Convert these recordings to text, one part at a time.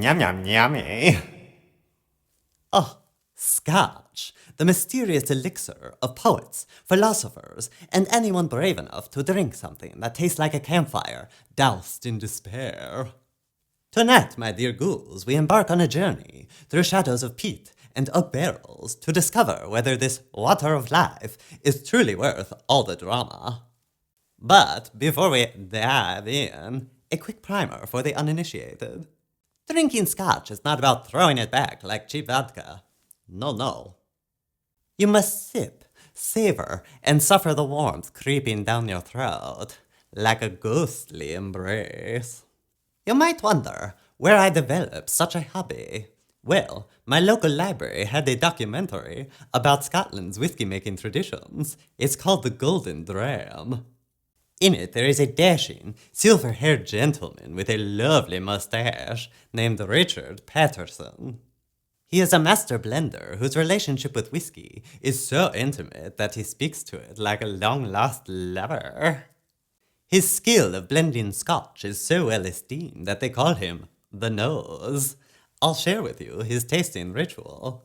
Yum, yum, yummy. Oh, Scotch, the mysterious elixir of poets, philosophers, and anyone brave enough to drink something that tastes like a campfire, doused in despair. Tonight, my dear ghouls, we embark on a journey through shadows of peat and oak barrels to discover whether this water of life is truly worth all the drama. But before we dive in, a quick primer for the uninitiated. Drinking scotch is not about throwing it back like cheap vodka. No. You must sip, savor, and suffer the warmth creeping down your throat like a ghostly embrace. You might wonder where I developed such a hobby. Well, my local library had a documentary about Scotland's whiskey-making traditions. It's called The Golden Dram. In it, there is a dashing, silver-haired gentleman with a lovely mustache named Richard Patterson. He is a master blender whose relationship with whiskey is so intimate that he speaks to it like a long-lost lover. His skill of blending scotch is so well esteemed that they call him the Nose. I'll share with you his tasting ritual.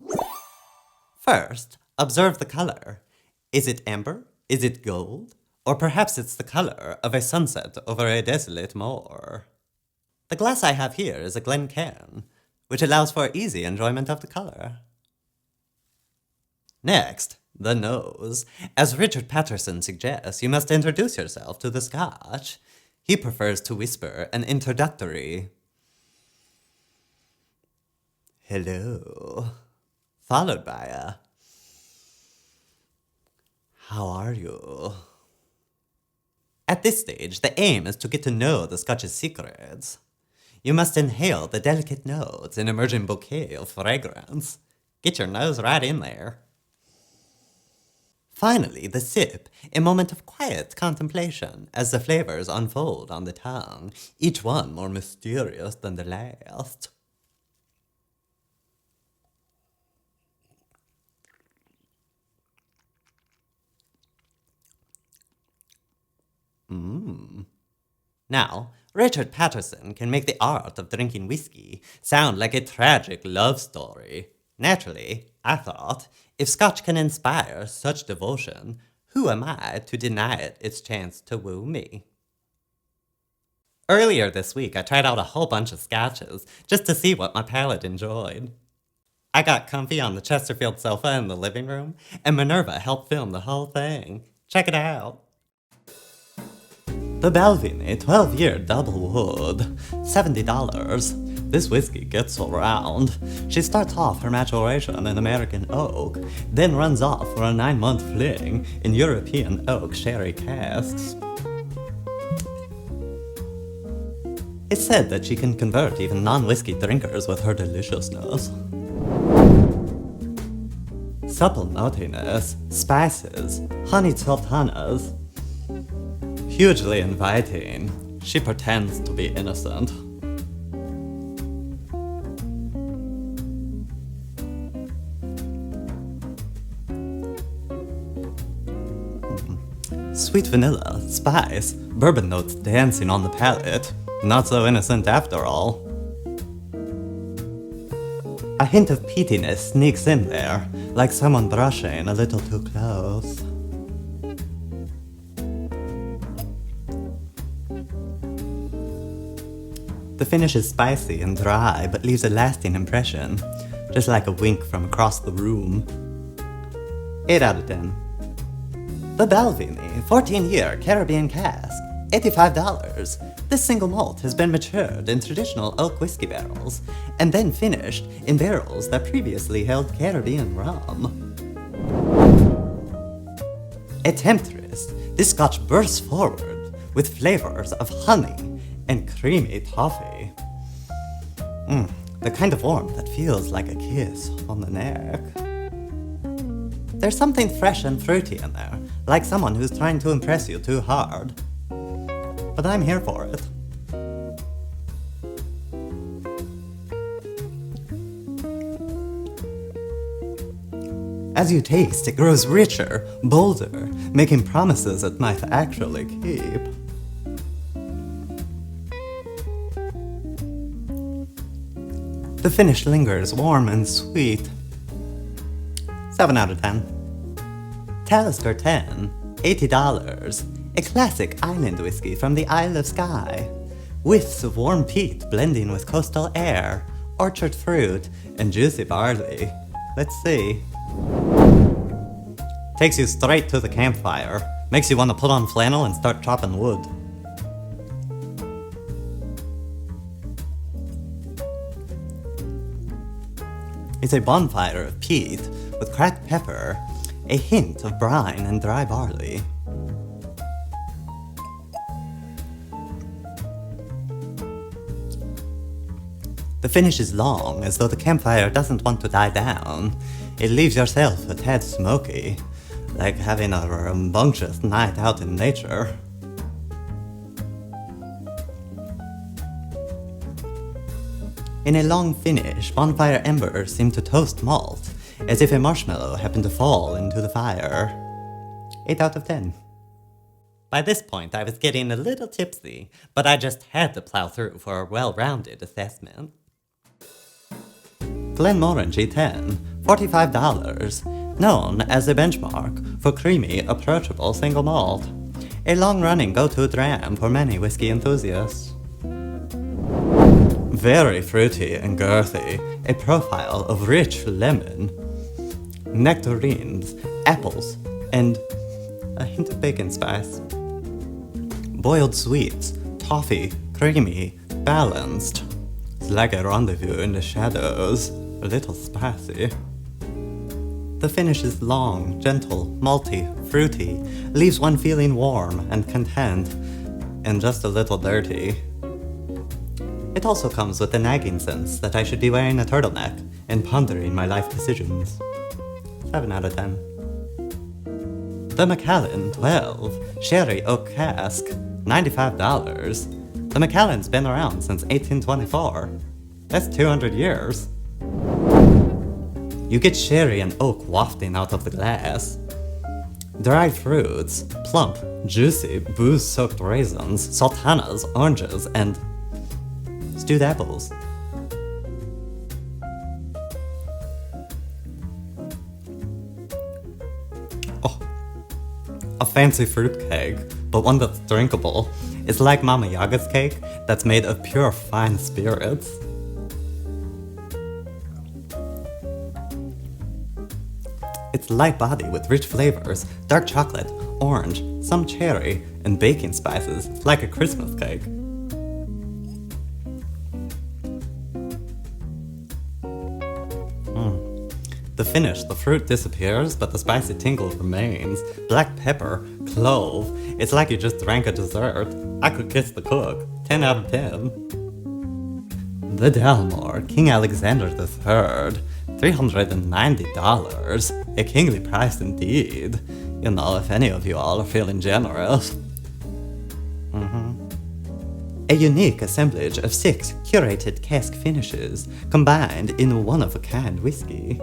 First, observe the color. Is it amber? Is it gold? Or perhaps it's the color of a sunset over a desolate moor. The glass I have here is a Glencairn, which allows for easy enjoyment of the color. Next, the nose. As Richard Patterson suggests, you must introduce yourself to the scotch. He prefers to whisper an introductory hello, followed by a how are you? At this stage, the aim is to get to know the scotch's secrets. You must inhale the delicate notes in an emerging bouquet of fragrance. Get your nose right in there. Finally, the sip, a moment of quiet contemplation as the flavors unfold on the tongue, each one more mysterious than the last. Now, Richard Patterson can make the art of drinking whiskey sound like a tragic love story. Naturally, I thought, if scotch can inspire such devotion, who am I to deny it its chance to woo me? Earlier this week, I tried out a whole bunch of scotches just to see what my palate enjoyed. I got comfy on the Chesterfield sofa in the living room, and Minerva helped film the whole thing. Check it out. The Balvenie 12-year double wood, $70. This whiskey gets around. She starts off her maturation in American oak, then runs off for a 9-month fling in European oak sherry casks. It's said that she can convert even non-whiskey drinkers with her deliciousness. Supple nuttiness, spices, honeyed sultanas. Hugely inviting. She pretends to be innocent. Sweet vanilla, spice, bourbon notes dancing on the palate. Not so innocent after all. A hint of peatiness sneaks in there, like someone brushing a little too close. The finish is spicy and dry, but leaves a lasting impression, just like a wink from across the room. 8 out of 10. The Balvenie 14-year Caribbean cask, $85. This single malt has been matured in traditional oak whiskey barrels, and then finished in barrels that previously held Caribbean rum. A temptress, this scotch bursts forward with flavors of honey and creamy toffee. The kind of warmth that feels like a kiss on the neck. There's something fresh and fruity in there, like someone who's trying to impress you too hard. But I'm here for it. As you taste, it grows richer, bolder, making promises it might actually keep. The finish lingers warm and sweet. 7 out of 10. Talisker 10, $80. A classic island whiskey from the Isle of Skye. Whiffs of warm peat blending with coastal air, orchard fruit, and juicy barley. Let's see. Takes you straight to the campfire. Makes you want to put on flannel and start chopping wood. It's a bonfire of peat with cracked pepper, a hint of brine and dry barley. The finish is long, as though the campfire doesn't want to die down. It leaves yourself a tad smoky, like having a rambunctious night out in nature. In a long finish, bonfire embers seem to toast malt, as if a marshmallow happened to fall into the fire. 8 out of 10. By this point, I was getting a little tipsy, but I just had to plow through for a well-rounded assessment. Glenmorangie 10, $45, known as a benchmark for creamy, approachable single malt. A long-running go-to dram for many whiskey enthusiasts. Very fruity and girthy, a profile of rich lemon, nectarines, apples, and a hint of bacon spice. Boiled sweets, toffee, creamy, balanced. It's like a rendezvous in the shadows, a little spicy. The finish is long, gentle, malty, fruity, leaves one feeling warm and content, and just a little dirty. It also comes with a nagging sense that I should be wearing a turtleneck and pondering my life decisions. 7 out of 10. The Macallan 12, Sherry Oak Cask, $95. The Macallan's been around since 1824. That's 200 years. You get sherry and oak wafting out of the glass. Dried fruits, plump, juicy, booze-soaked raisins, sultanas, oranges, and stewed apples. Oh, a fancy fruit cake, but one that's drinkable. It's like Mama Yaga's cake that's made of pure fine spirits. It's light body with rich flavors, dark chocolate, orange, some cherry, and baking spices. It's like a Christmas cake. The finish, the fruit disappears, but the spicy tingle remains. Black pepper, clove, it's like you just drank a dessert. I could kiss the cook. 10 out of 10. The Dalmore, King Alexander III, $390. A kingly price indeed. You know, if any of you all are feeling generous. A unique assemblage of 6 curated cask finishes, combined in one-of-a-kind whiskey.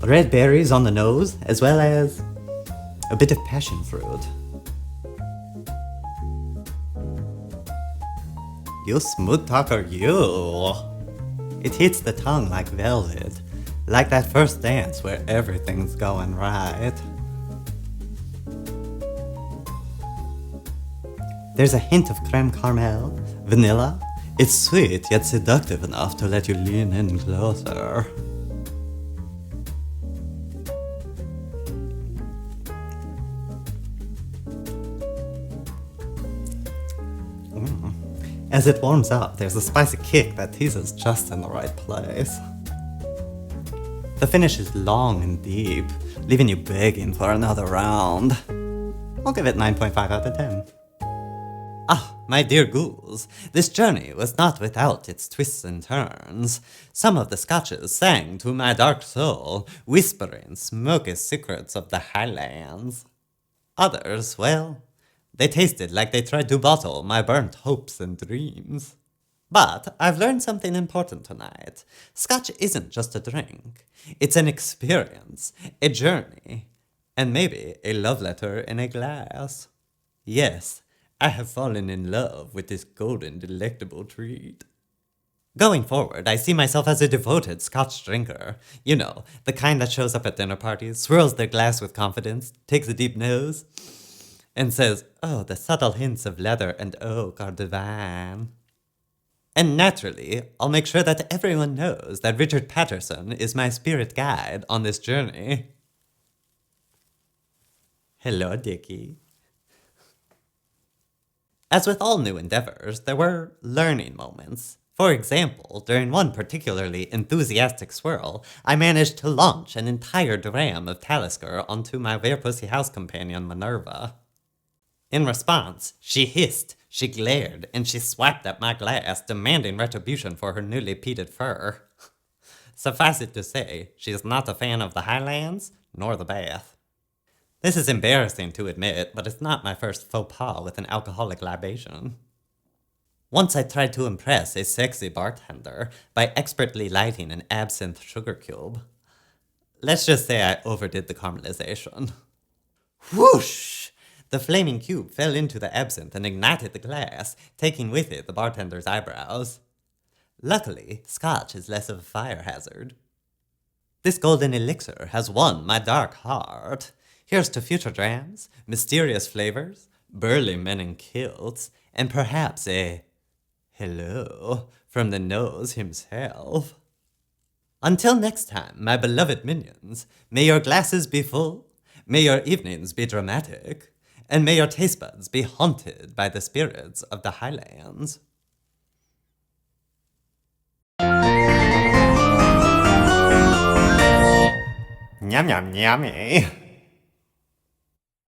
Red berries on the nose, as well as a bit of passion fruit. You smooth talker, you! It hits the tongue like velvet, like that first dance where everything's going right. There's a hint of creme caramel, vanilla. It's sweet yet seductive enough to let you lean in closer. As it warms up, there's a spicy kick that teases just in the right place. The finish is long and deep, leaving you begging for another round. I'll give it 9.5 out of 10. Ah, my dear ghouls, this journey was not without its twists and turns. Some of the scotches sang to my dark soul, whispering smoky secrets of the Highlands. Others, well, they tasted like they tried to bottle my burnt hopes and dreams. But I've learned something important tonight. Scotch isn't just a drink. It's an experience, a journey, and maybe a love letter in a glass. Yes, I have fallen in love with this golden, delectable treat. Going forward, I see myself as a devoted Scotch drinker. You know, the kind that shows up at dinner parties, swirls their glass with confidence, takes a deep nose, and says, "Oh, the subtle hints of leather and oak are divine." And naturally, I'll make sure that everyone knows that Richard Patterson is my spirit guide on this journey. Hello, Dickie. As with all new endeavors, there were learning moments. For example, during one particularly enthusiastic swirl, I managed to launch an entire dram of Talisker onto my Werepussy house companion Minerva. In response, she hissed, she glared, and she swiped at my glass, demanding retribution for her newly peated fur. Suffice it to say, she is not a fan of the Highlands, nor the bath. This is embarrassing to admit, but it's not my first faux pas with an alcoholic libation. Once I tried to impress a sexy bartender by expertly lighting an absinthe sugar cube. Let's just say I overdid the caramelization. Whoosh! The flaming cube fell into the absinthe and ignited the glass, taking with it the bartender's eyebrows. Luckily, Scotch is less of a fire hazard. This golden elixir has won my dark heart. Here's to future drams, mysterious flavors, burly men in kilts, and perhaps a hello from the nose himself. Until next time, my beloved minions, may your glasses be full, may your evenings be dramatic, and may your taste buds be haunted by the spirits of the Highlands. Yum yum yummy.